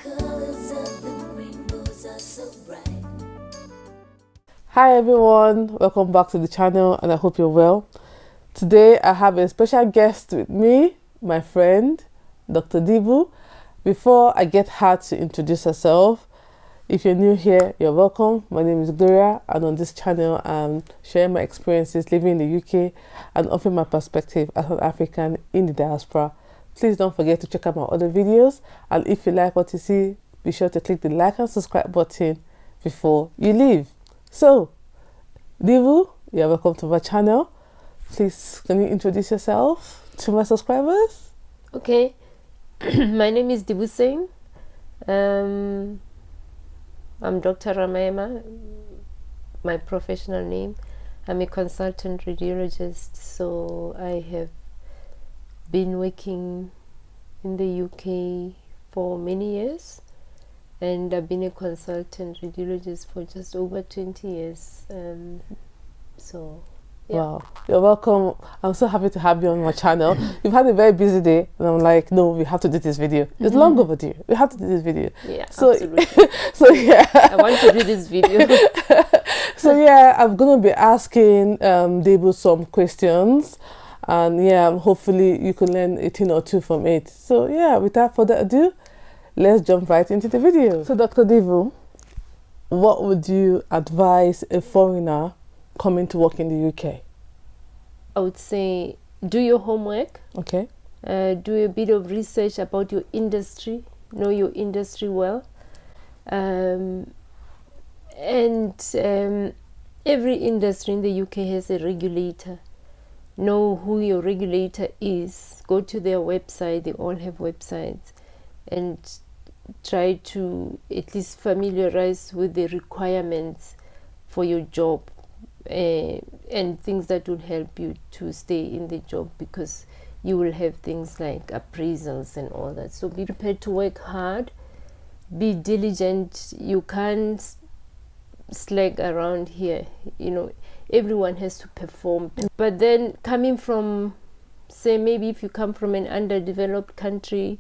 colors of the rainbows are so bright. Hi everyone, welcome back to the channel and I hope you're well. Today I have a special guest with me, my friend, Dr. Dibu. Before I get her to introduce herself, if you're new here, you're welcome. My name is Gloria and on this channel I'm sharing my experiences living in the UK and offering my perspective as an African in the diaspora. Please don't forget to check out my other videos, and if you like what you see, be sure to click the like and subscribe button before you leave. So, Dibu, you're welcome to my channel. Please, can you introduce yourself to my subscribers? Okay, my name is Dibu Singh. I'm Dr. Ramayama, my professional name. I'm a consultant radiologist, so I have been working in the UK for many years, and I've been a consultant radiologist for just over 20 years. So yeah. Wow, you're welcome. I'm so happy to have you on my channel. You've had a very busy day and I'm like, no, we have to do this video. It's long overdue. We have to do this video. Yeah, so, absolutely. So yeah, I want to do this video. So yeah, I'm gonna be asking Dibu some questions, and yeah, hopefully you can learn a thing or two from it. So yeah, without further ado, let's jump right into the video. So Dr. Dibu, what would you advise a foreigner coming to work in the UK? I would say do your homework. Okay. Do a bit of research about your industry. Know your industry well. Every industry in the UK has a regulator. Know who your regulator is. Go to their website. They all have websites, and try to at least familiarize with the requirements for your job, and things that will help you to stay in the job, because you will have things like appraisals and all that. So be prepared to work hard, be diligent. You can't slack around here. You know, everyone has to perform. But then coming from, say, maybe if you come from an underdeveloped country,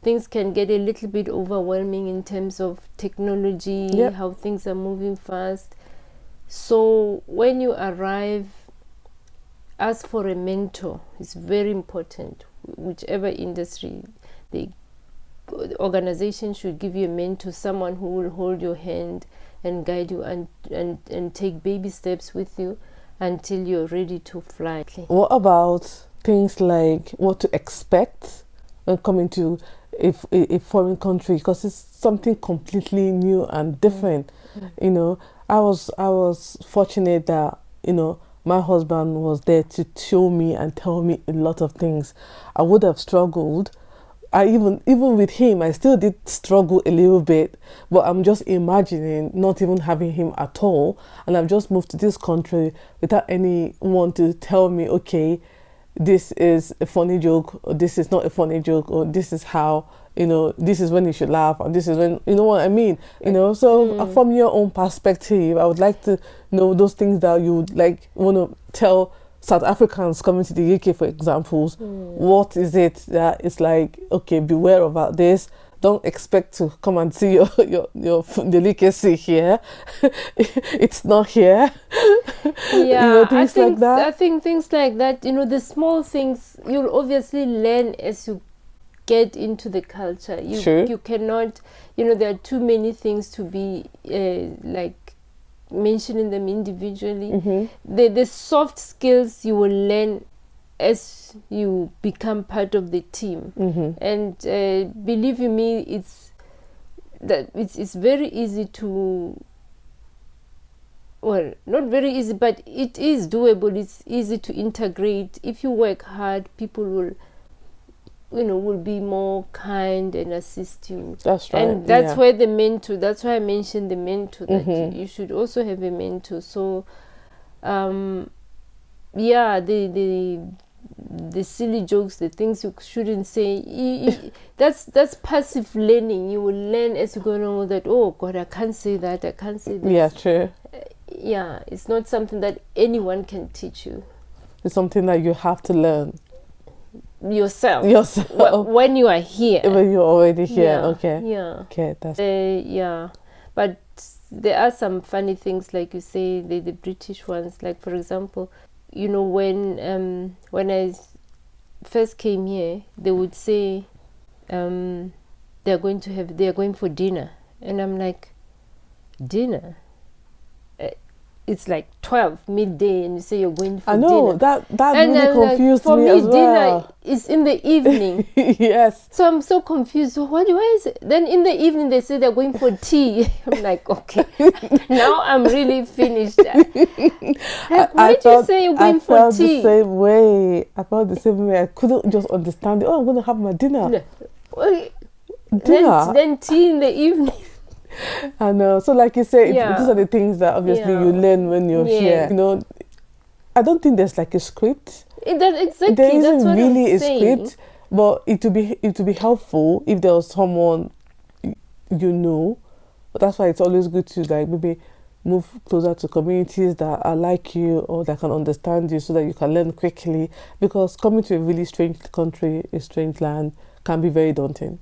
things can get a little bit overwhelming in terms of technology. Yep. How things are moving fast. So when you arrive, ask for a mentor. It's very important. Whichever industry, the organization should give you a mentor, someone who will hold your hand and guide you and take baby steps with you until you're ready to fly. What about things like what to expect when coming to a foreign country, because it's something completely new and different? You know, I was fortunate that, you know, my husband was there to show me and tell me a lot of things. I would have struggled. Even with him, I still did struggle a little bit, but I'm just imagining not even having him at all, and I've just moved to this country without anyone to tell me, okay, this is a funny joke, or this is not a funny joke, or this is how, you know, this is when you should laugh, and this is when, you know what I mean, you know. So from your own perspective, I would like to know those things that you would like want to tell South Africans coming to the UK, for examples. What is it that is like, okay, beware about this, don't expect to come and see your delicacy here. It's not here. Yeah, you know, things like that. I think things like that, you know, the small things you'll obviously learn as you get into the culture. You cannot, you know, there are too many things to be like mentioning them individually. The soft skills you will learn as you become part of the team. And believe you me, it's very easy to, well, not very easy, but it is doable. It's easy to integrate. If you work hard, people will, you know, will be more kind and assist you. That's right. And that's where the mentor, that's why I mentioned the mentor, that you should also have a mentor. So yeah, the silly jokes, the things you shouldn't say, that's passive learning. You will learn as you go along, that, oh God, I can't say that, I can't say this. Yeah, true. Yeah, it's not something that anyone can teach you. It's something that you have to learn. yourself. Yourself. When you are here. When you're already here. Yeah, Okay. Yeah. Okay. That's. Yeah. But there are some funny things, like you say, the British ones. Like, for example, you know, when I first came here, they would say they're going for dinner, and I'm like, dinner? It's like 12 midday, and you say you're going for dinner. I know that and really confused for me me, as well. dinner is in the evening. Yes. So I'm so confused. So why is it? Then in the evening they say they're going for tea. I'm like, okay, now I'm really finished. Like, why do you say you're going for tea? I felt the same way. I felt the same way. I couldn't just understand it. Oh, I'm going to have my dinner. No. Well, Dinner? Then tea in the evening. I know. So like you say, Yeah. these are the things that obviously Yeah. you learn when you're Yeah. here. You know, I don't think there's like a script. Exactly. There isn't That's what really I'm a saying. script, but it would be helpful if there was someone you know. But that's why it's always good to like maybe move closer to communities that are like you or that can understand you, so that you can learn quickly. Because coming to a really strange country, a strange land, can be very daunting.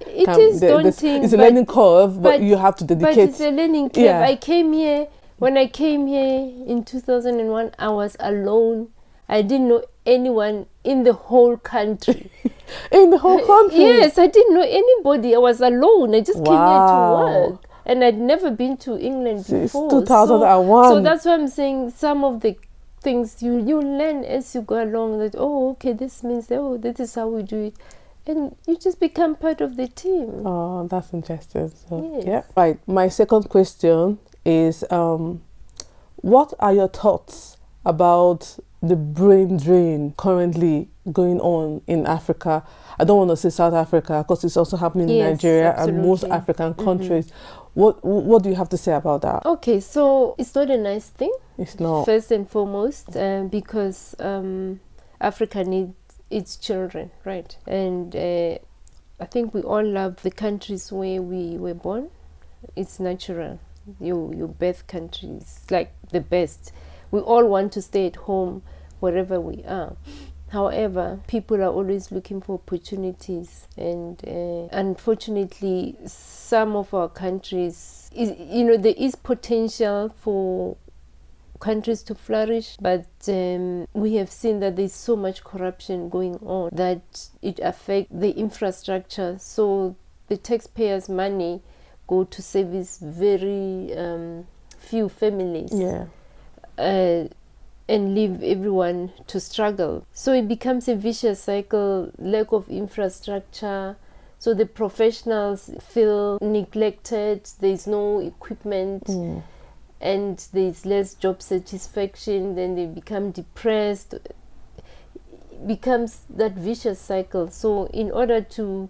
It is daunting. It's a learning curve, but you have to dedicate. But it's a learning curve. Yeah. When I came here in 2001, I was alone. I didn't know anyone in the whole country. In the whole country? Yes, I didn't know anybody. I was alone. I just came here to Wow. work. And I'd never been to England Since before. 2001. So that's why I'm saying some of the things you learn as you go along, that, oh, okay, this means, oh, this is how we do it. And you just become part of the team. Oh, that's interesting. So, Yes. yeah. Right. My second question is, what are your thoughts about the brain drain currently going on in Africa? I don't want to say South Africa, because it's also happening in Yes, Nigeria and most absolutely. African countries. What do you have to say about that? Okay, so it's not a nice thing, It's not. first and foremost, because Africa needs its children, right? And I think we all love the countries where we were born. It's natural. Your birth country is like the best. We all want to stay at home wherever we are. However, people are always looking for opportunities, and unfortunately, some of our countries, there is potential for countries to flourish, but we have seen that there's so much corruption going on that it affects the infrastructure. So the taxpayers' money go to service very few families. Yeah. And leave everyone to struggle. So it becomes a vicious cycle, lack of infrastructure. So the professionals feel neglected, there's no equipment, and there's less job satisfaction, then they become depressed. It becomes that vicious cycle. So in order to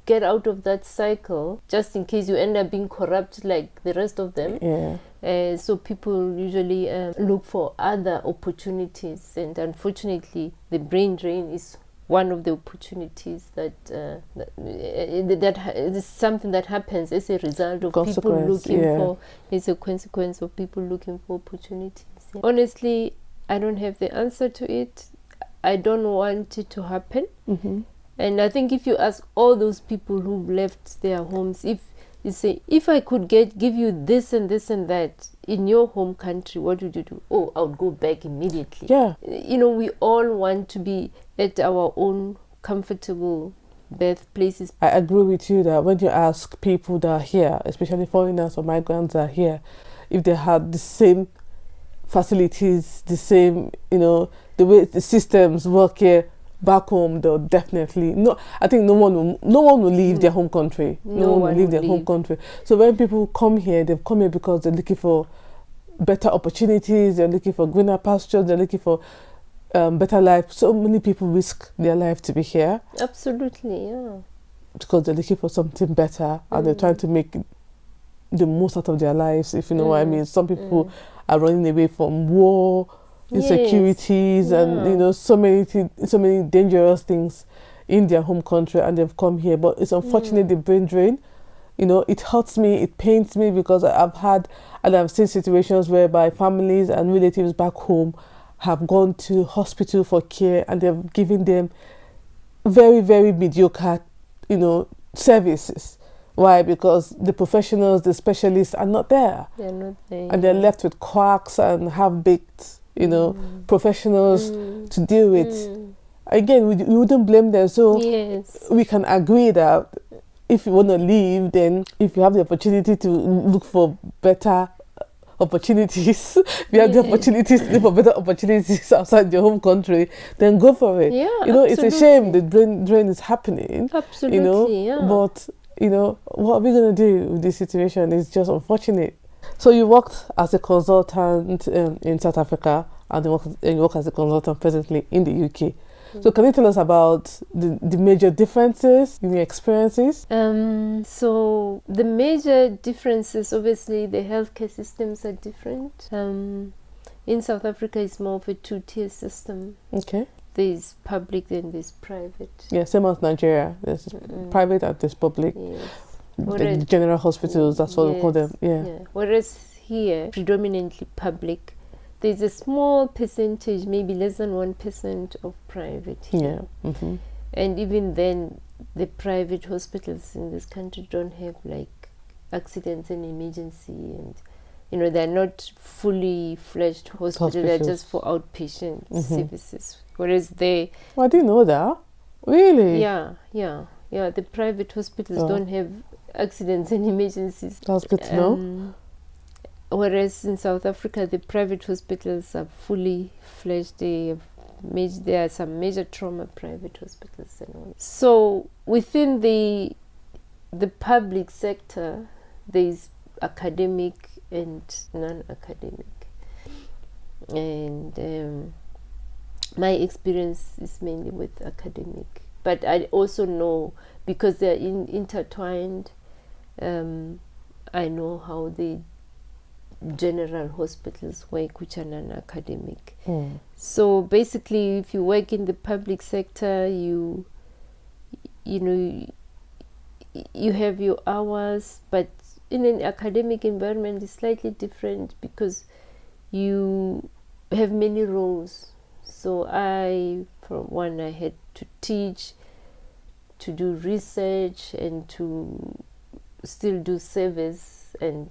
get out of that cycle, just in case you end up being corrupt like the rest of them, so people usually look for other opportunities, and unfortunately the brain drain is one of the opportunities that is something that happens as a result of people looking for, as a consequence of people looking for opportunities. Honestly, I don't have the answer to it. I don't want it to happen. And I think if you ask all those people who left their homes, if you say, if I could give you this and this and that in your home country, what would you do? Oh, I would go back immediately. Yeah. We all want to be at our own comfortable birthplaces. I agree with you that when you ask people that are here, especially foreigners or migrants that are here, if they had the same facilities, the same, the way the systems work here, back home, they'll definitely I think no one will leave their home country. No one will leave their home country. So when people come here, they've come here because they're looking for better opportunities, they're looking for greener pastures, they're looking for better life. So many people risk their life to be here. Absolutely, yeah. Because they're looking for something better, and they're trying to make the most out of their lives, if you know what I mean. Some people are running away from war, insecurities, and so many dangerous things in their home country, and they've come here. But it's unfortunate, the brain drain. It hurts me, it pains me, because I've seen situations whereby families and relatives back home have gone to hospital for care, and they've given them very, very mediocre, services. Why? Because the professionals, the specialists are not there. They're not there. And they're left with quacks and half-baked, professionals to deal with. Again, we wouldn't blame them. So Yes. we can agree that if you want to leave, then if you have the opportunity to look for better opportunities, if you have the opportunities to look for better opportunities outside your home country, then go for it. Yeah, It's a shame the drain is happening. Absolutely, yeah. But, what are we going to do with this situation? It's just unfortunate. So you worked as a consultant in South Africa, and you work as a consultant presently in the UK. So can you tell us about the major differences in your experiences? So the major differences, obviously, the healthcare systems are different. In South Africa, it's more of a two-tier system. Okay. There's public, then there's private. Yeah, same as Nigeria. There's private and there's public. Yes. The general hospitals, that's what we call them. Yeah. Whereas here, predominantly public. There's a small percentage, maybe less than 1% of private here. Yeah. Mm-hmm. And even then, the private hospitals in this country don't have like accidents and emergency, and they're not fully fledged hospitals. They're just for outpatient services. Whereas they, I didn't know that. Really? yeah. The private hospitals don't have accidents and emergencies. That's good to know. Whereas in South Africa, the private hospitals are fully fledged. There are some major trauma private hospitals and all. So within the public sector, there is academic and non-academic. And my experience is mainly with academic. But I also know, because they're intertwined, I know how the general hospitals work, which are non-academic. So basically, if you work in the public sector, you have your hours, but in an academic environment it's slightly different because you have many roles. So I had to teach, to do research, and to still do service, and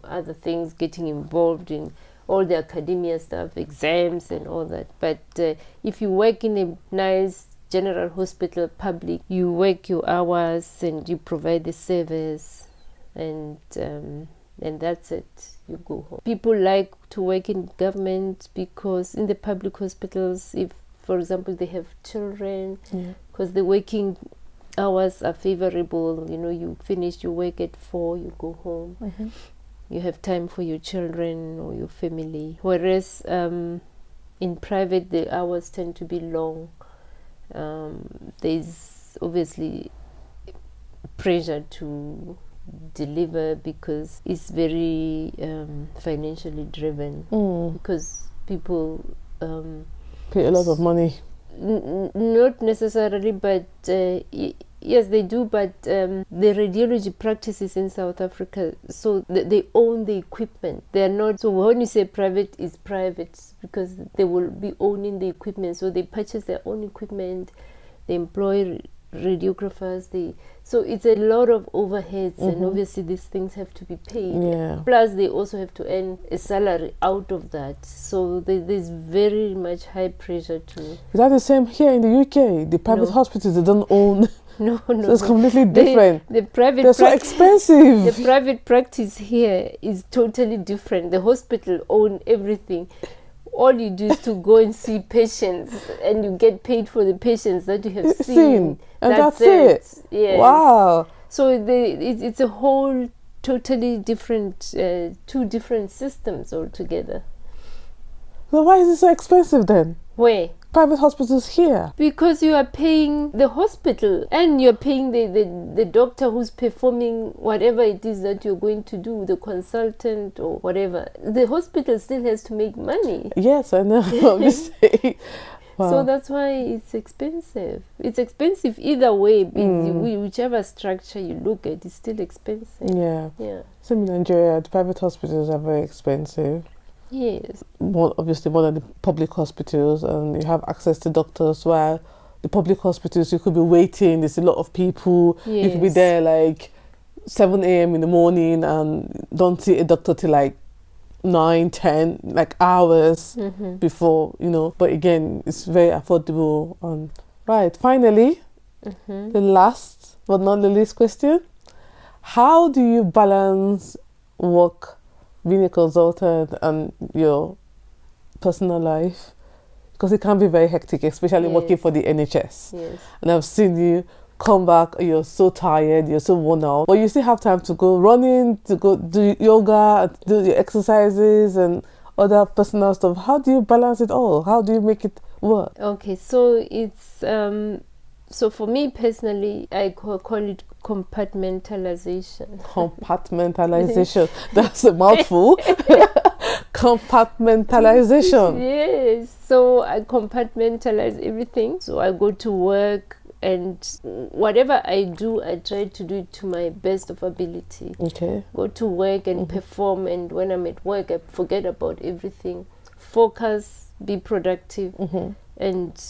other things, getting involved in all the academia stuff, exams and all that. But if you work in a nice general hospital, public, you work your hours and you provide the service, and that's it. You go home. People like to work in government because in the public hospitals, if, for example, they have children, because the working hours are favorable. You finish your work at 4, you go home. You have time for your children or your family. Whereas in private, the hours tend to be long. There's obviously pressure to deliver because it's very financially driven. Because people pay a lot of money. Not necessarily, but yes, they do. But the radiology practices in South Africa, so they own the equipment. They are not. So when you say private, it's private because they will be owning the equipment. So they purchase their own equipment. They employ radiographers. So it's a lot of overheads, and obviously these things have to be paid. Plus, they also have to earn a salary out of that. So there's very much high pressure to. Is that the same here in the UK? The private hospitals, they don't own. No. So it's completely different. The private. They're so expensive. The private practice here is totally different. The hospital own everything. All you do is to go and see patients, and you get paid for the patients that you have seen. And that's it. Yes. Wow. So it's a whole totally different, two different systems altogether. So why is it so expensive then? Where? Private hospitals here. Because you are paying the hospital, and you're paying the doctor who's performing whatever it is that you're going to do, the consultant or whatever. The hospital still has to make money. Yes, I know. I'm just saying. Wow. So that's why it's expensive. It's expensive either way. Whichever structure you look at, it's still expensive. Yeah. Same in Nigeria, the private hospitals are very expensive. Yes. Obviously more than the public hospitals, and you have access to doctors while the public hospitals, you could be waiting. There's a lot of people. You could be Yes. there like 7 a.m. in the morning and don't see a doctor till like 9, 10, like hours before, you know. But again, it's very affordable. Right, finally, the last but not the least question. How do you balance work, being a consultant, and your personal life? Because it can be very hectic, especially working Yes. for the NHS. Yes. And I've seen you come back, you're so tired, you're so worn out, but you still have time to go running, to go do yoga, do your exercises and other personal stuff. How do you balance it all? How do you make it work? Okay, so it's so for me personally, I call it compartmentalization. Compartmentalization. That's a mouthful. Compartmentalization. Yes, so I compartmentalize everything. So I go to work, and whatever I do, I try to do it to my best of ability. Okay. Go to work and perform, and when I'm at work, I forget about everything. Focus, be productive, and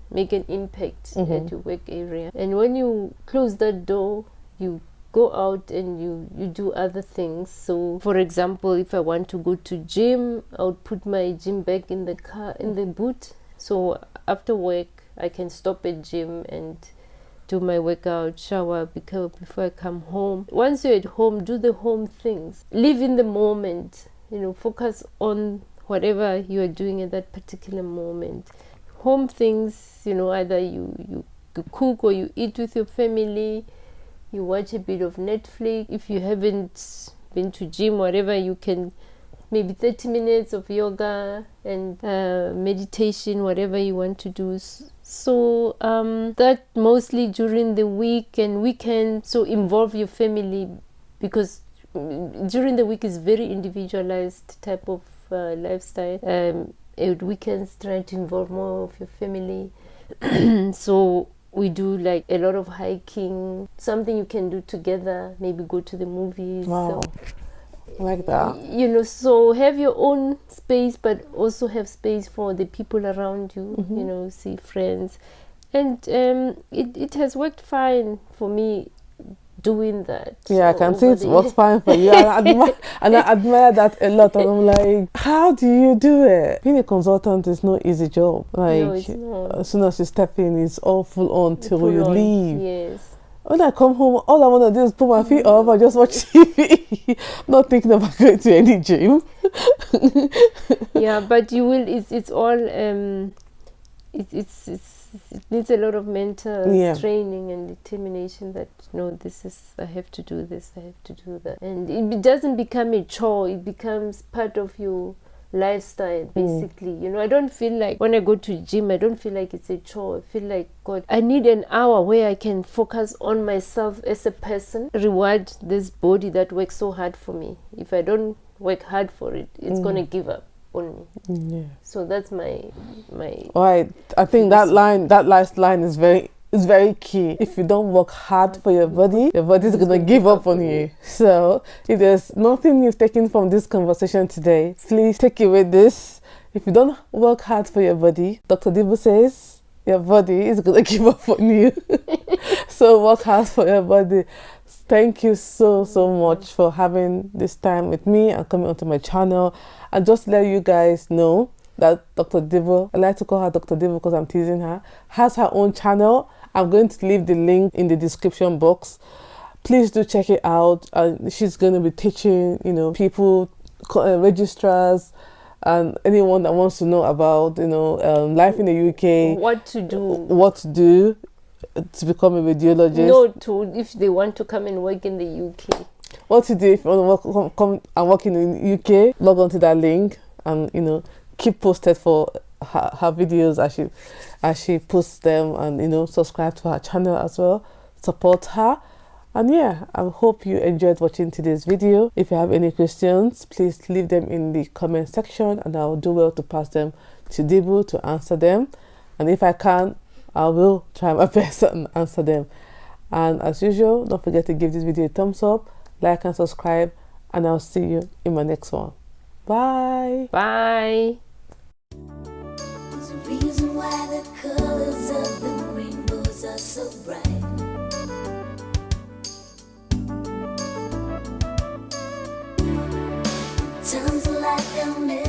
make an impact at your work area. And when you close that door, you go out and you do other things. So for example, if I want to go to gym, I would put my gym bag in the car, in the boot, so after work I can stop at gym and do my workout, shower before I come home. Once you're at home, do the home things, live in the moment, you know, focus on whatever you are doing at that particular moment. Home things, you know, either you cook or you eat with your family, you watch a bit of Netflix. If you haven't been to gym, whatever, you can maybe 30 minutes of yoga and meditation, whatever you want to do. So that mostly during the week and weekend. So involve your family, because during the week is very individualized type of lifestyle. At weekends, try to involve more of your family. So we do like a lot of hiking, something you can do together, maybe go to the movies. Wow. So, I like that. you know, so have your own space, but also have space for the people around you, you know, see friends. And it has worked fine for me doing that. Yeah, I can see over it the works fine for you. And I admire that a lot. And I'm like, how do you do it? Being a consultant is no easy job. Like, No, it's not. as soon as you step in, it's all full on till Full you on, leave. Yes. When I come home, all I want to do is put my feet up and just watch TV. Not thinking about going to any gym. Yeah, but you will. It's all. It needs a lot of mental Yeah. training and determination. That no, this is, I have to do this. I have to do that, and it doesn't become a chore. It becomes part of your lifestyle, basically. You know, I don't feel like when I go to gym, I don't feel like it's a chore. I feel like, God, I need an hour where I can focus on myself as a person, reward this body that works so hard for me. If I don't work hard for it, it's gonna give up on me. Yeah. So that's my Right. I think that last line is very key. If you don't work hard for your body is gonna give up on you. So if there's nothing you've taken from this conversation today, please take away this. If you don't work hard for your body, Dr. Dibu says your body is gonna give up on you. So work hard for your body. Thank you so much for having this time with me and coming onto my channel. And just let you guys know that Dr. Dibu, I like to call her Dr. Dibu because I'm teasing her, has her own channel. I'm going to leave the link in the description box. Please do check it out. She's going to be teaching, you know, people, registrars, and anyone that wants to know about, you know, life in the UK, what to do to become a radiologist. No, if they want to come and work in the UK. What to do if you want to come and work in the UK, log on to that link and, you know, keep posted for her videos as she posts them, and, you know, subscribe to her channel as well, support her. And yeah, I hope you enjoyed watching today's video. If you have any questions, please leave them in the comment section and I'll do well to pass them to Dibu to answer them. And if I can, I will try my best and answer them. And as usual, don't forget to give this video a thumbs up, like and subscribe, and I'll see you in my next one. Bye. Bye. There's a reason why the colors of the rainbow rainbows are so bright. Times like a million.